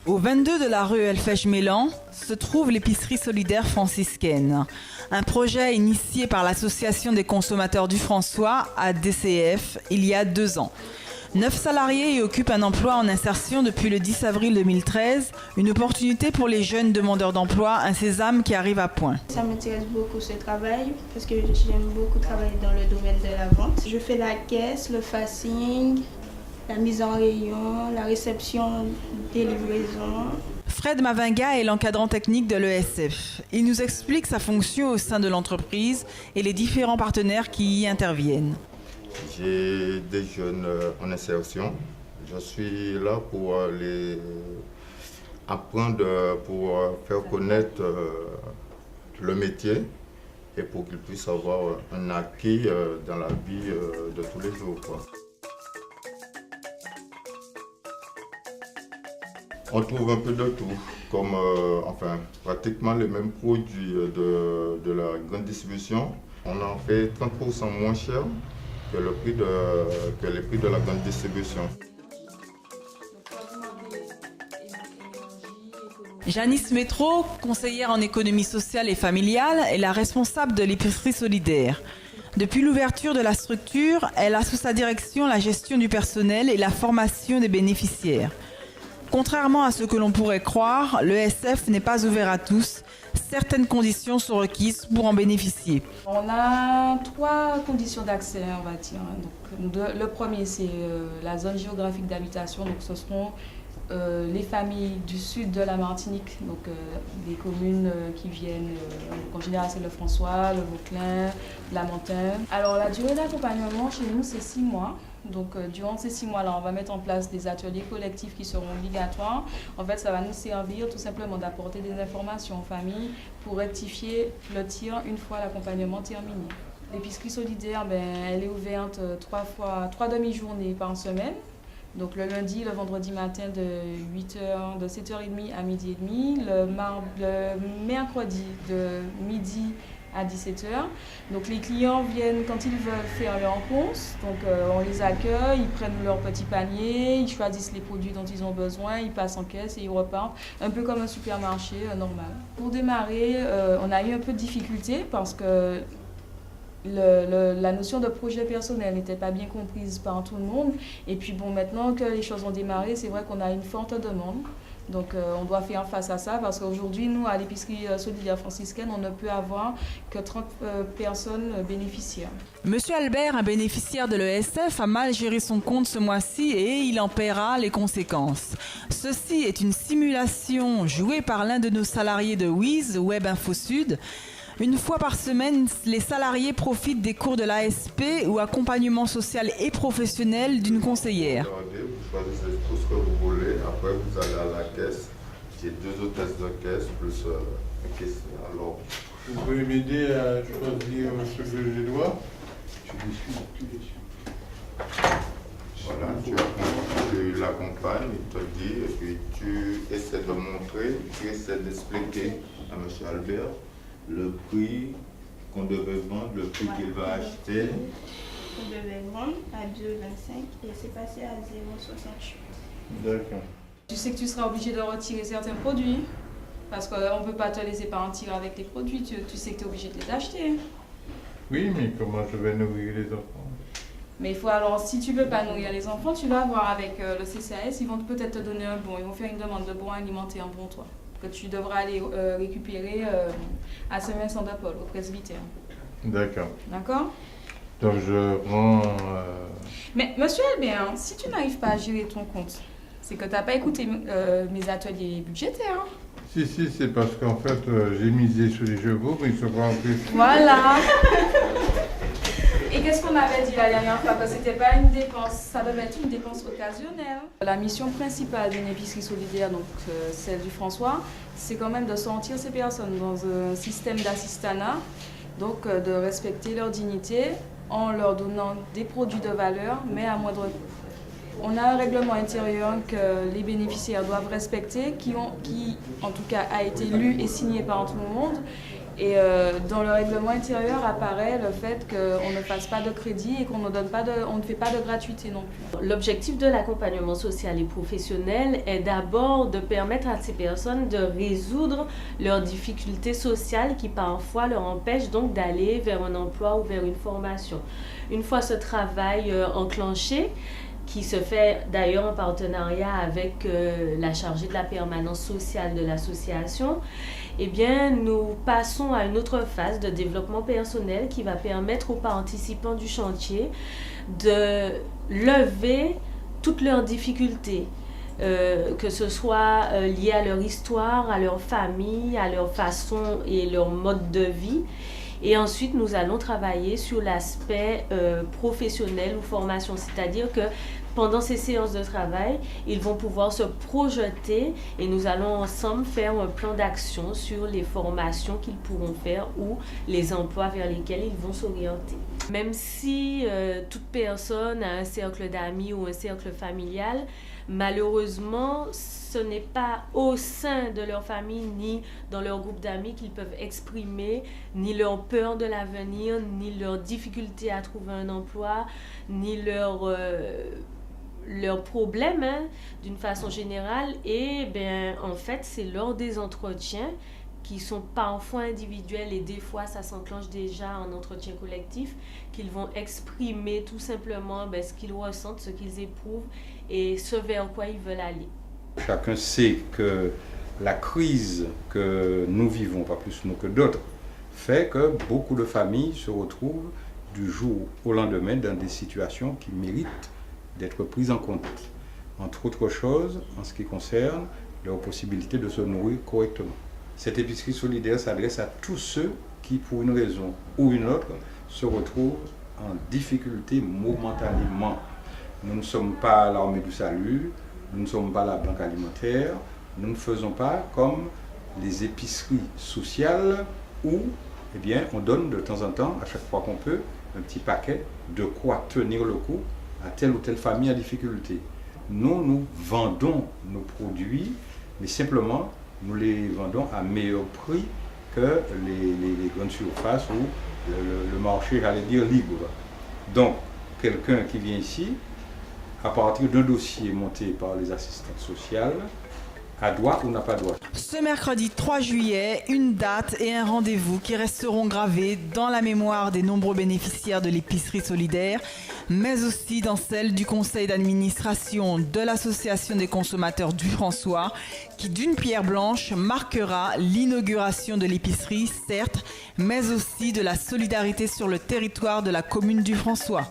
Au 22 de la rue Elfèche-Mélan se trouve l'épicerie solidaire franciscaine, un projet initié par l'Association des consommateurs du François, ADCF, il y a 2 ans. 9 salariés y occupent un emploi en insertion depuis le 10 avril 2013, une opportunité pour les jeunes demandeurs d'emploi, un sésame qui arrive à point. Ça m'intéresse beaucoup ce travail parce que j'aime beaucoup travailler dans le domaine de la vente. Je fais la caisse, le facing, la mise en rayon, la réception des livraisons. Fred Mavinga est l'encadrant technique de l'ESF. Il nous explique sa fonction au sein de l'entreprise et les différents partenaires qui y interviennent. J'ai des jeunes en insertion. Je suis là pour les apprendre, pour faire connaître le métier et pour qu'ils puissent avoir un acquis dans la vie de tous les jours, quoi. On trouve un peu de tout, comme pratiquement les mêmes produits de la grande distribution. On en fait 30% moins cher que les prix de la grande distribution. Janice Métro, conseillère en économie sociale et familiale, est la responsable de l'épicerie solidaire. Depuis l'ouverture de la structure, elle a sous sa direction la gestion du personnel et la formation des bénéficiaires. Contrairement à ce que l'on pourrait croire, l'ESF n'est pas ouvert à tous. Certaines conditions sont requises pour en bénéficier. On a 3 conditions d'accès, on va dire. Donc, le premier, c'est la zone géographique d'habitation. Donc, ce seront les familles du sud de la Martinique, donc des communes qui viennent, en général c'est le François, le Vauclin, la Montagne. Alors la durée d'accompagnement chez nous c'est 6 mois. Donc durant ces 6 mois-là, on va mettre en place des ateliers collectifs qui seront obligatoires. En fait, ça va nous servir tout simplement d'apporter des informations aux familles pour rectifier le tir une fois l'accompagnement terminé. L'épicerie solidaire, elle est ouverte 3 demi-journées par semaine. Donc le lundi, le vendredi matin de 7h30 à 12h30, le mercredi de midi à 17h. Donc les clients viennent quand ils veulent faire leur course. Donc on les accueille, ils prennent leur petit panier, ils choisissent les produits dont ils ont besoin, ils passent en caisse et ils repartent, un peu comme un supermarché normal. Pour démarrer, on a eu un peu de difficulté parce que la notion de projet personnel n'était pas bien comprise par tout le monde. Et puis bon, maintenant que les choses ont démarré, c'est vrai qu'on a une forte demande. Donc on doit faire face à ça parce qu'aujourd'hui, nous, à l'épicerie solidaire franciscaine, on ne peut avoir que 30 personnes bénéficiaires. Monsieur Albert, un bénéficiaire de l'ESF, a mal géré son compte ce mois-ci et il en paiera les conséquences. Ceci est une simulation jouée par l'un de nos salariés de WIS, Web Info Sud. Une fois par semaine, les salariés profitent des cours de l'ASP ou accompagnement social et professionnel d'une conseillère. Vous choisissez tout ce que vous voulez, après vous allez à la caisse. J'ai 2 hôtesses de caisse plus un caissier. Alors, vous pouvez m'aider à choisir ce que je dois? voilà, tu l'accompagnes, il te dit, et puis tu essaies de montrer, tu essaies d'expliquer à M. Albert le prix qu'on devait vendre, le prix qu'il va acheter. On devait vendre à 2,25 et c'est passé à 0,68. D'accord. Tu sais que tu seras obligé de retirer certains produits parce qu'on ne peut pas te laisser partir avec les produits, tu sais que tu es obligé de les acheter. Oui, mais comment je vais nourrir les enfants? Mais il faut alors, si tu ne veux pas nourrir les enfants, tu vas voir avec le CCAS, ils vont peut-être te donner un bon, ils vont faire une demande de bon alimentaire, un bon toit, que tu devras aller récupérer à Saint-Vincent-de-Paul, au presbytère. D'accord. D'accord? Donc je rends... Mais monsieur Albert, si tu n'arrives pas à gérer ton compte, c'est que tu n'as pas écouté mes ateliers budgétaires. Si, c'est parce qu'en fait, j'ai misé sur les chevaux, mais ils sont pas en plus. Voilà. Et qu'est-ce qu'on avait dit la dernière fois? Que c'était pas une dépense, ça devait être une dépense occasionnelle. La mission principale d'une épicerie solidaire, donc celle du François, c'est quand même de sortir ces personnes dans un système d'assistanat, donc de respecter leur dignité en leur donnant des produits de valeur, mais à moindre coût. On a un règlement intérieur que les bénéficiaires doivent respecter, qui en tout cas a été lu et signé par tout le monde. Et dans le règlement intérieur apparaît le fait qu'on ne fasse pas de crédit et qu'on ne fait pas de gratuité non plus. L'objectif de l'accompagnement social et professionnel est d'abord de permettre à ces personnes de résoudre leurs difficultés sociales qui parfois leur empêchent donc d'aller vers un emploi ou vers une formation. Une fois ce travail enclenché, qui se fait d'ailleurs en partenariat avec la chargée de la permanence sociale de l'association, eh bien, nous passons à une autre phase de développement personnel qui va permettre aux participants du chantier de lever toutes leurs difficultés, que ce soit lié à leur histoire, à leur famille, à leur façon et leur mode de vie. Et ensuite, nous allons travailler sur l'aspect professionnel ou formation, c'est-à-dire que pendant ces séances de travail, ils vont pouvoir se projeter et nous allons ensemble faire un plan d'action sur les formations qu'ils pourront faire ou les emplois vers lesquels ils vont s'orienter. Même si toute personne a un cercle d'amis ou un cercle familial, malheureusement, ce n'est pas au sein de leur famille ni dans leur groupe d'amis qu'ils peuvent exprimer ni leur peur de l'avenir, ni leur difficulté à trouver un emploi, ni leurs problèmes d'une façon générale. Et en fait, c'est lors des entretiens qui sont parfois individuels et des fois ça s'enclenche déjà en entretien collectif, qu'ils vont exprimer tout simplement ce qu'ils ressentent, ce qu'ils éprouvent et ce vers quoi ils veulent aller. Chacun sait que la crise que nous vivons, pas plus nous que d'autres, fait que beaucoup de familles se retrouvent du jour au lendemain dans des situations qui méritent d'être prises en compte. Entre autres choses, en ce qui concerne leur possibilité de se nourrir correctement. Cette épicerie solidaire s'adresse à tous ceux qui, pour une raison ou une autre, se retrouvent en difficulté momentanément. Nous ne sommes pas l'armée du salut, nous ne sommes pas la banque alimentaire, nous ne faisons pas comme les épiceries sociales où on donne de temps en temps, à chaque fois qu'on peut, un petit paquet de quoi tenir le coup à telle ou telle famille en difficulté. Nous vendons nos produits, mais simplement nous les vendons à meilleur prix que les grandes surfaces ou le marché, j'allais dire, libre. Donc, quelqu'un qui vient ici, à partir d'un dossier monté par les assistantes sociales, a droit ou n'a pas droit. Ce mercredi 3 juillet, une date et un rendez-vous qui resteront gravés dans la mémoire des nombreux bénéficiaires de l'épicerie solidaire, mais aussi dans celle du conseil d'administration de l'association des consommateurs du François, qui d'une pierre blanche marquera l'inauguration de l'épicerie, certes, mais aussi de la solidarité sur le territoire de la commune du François.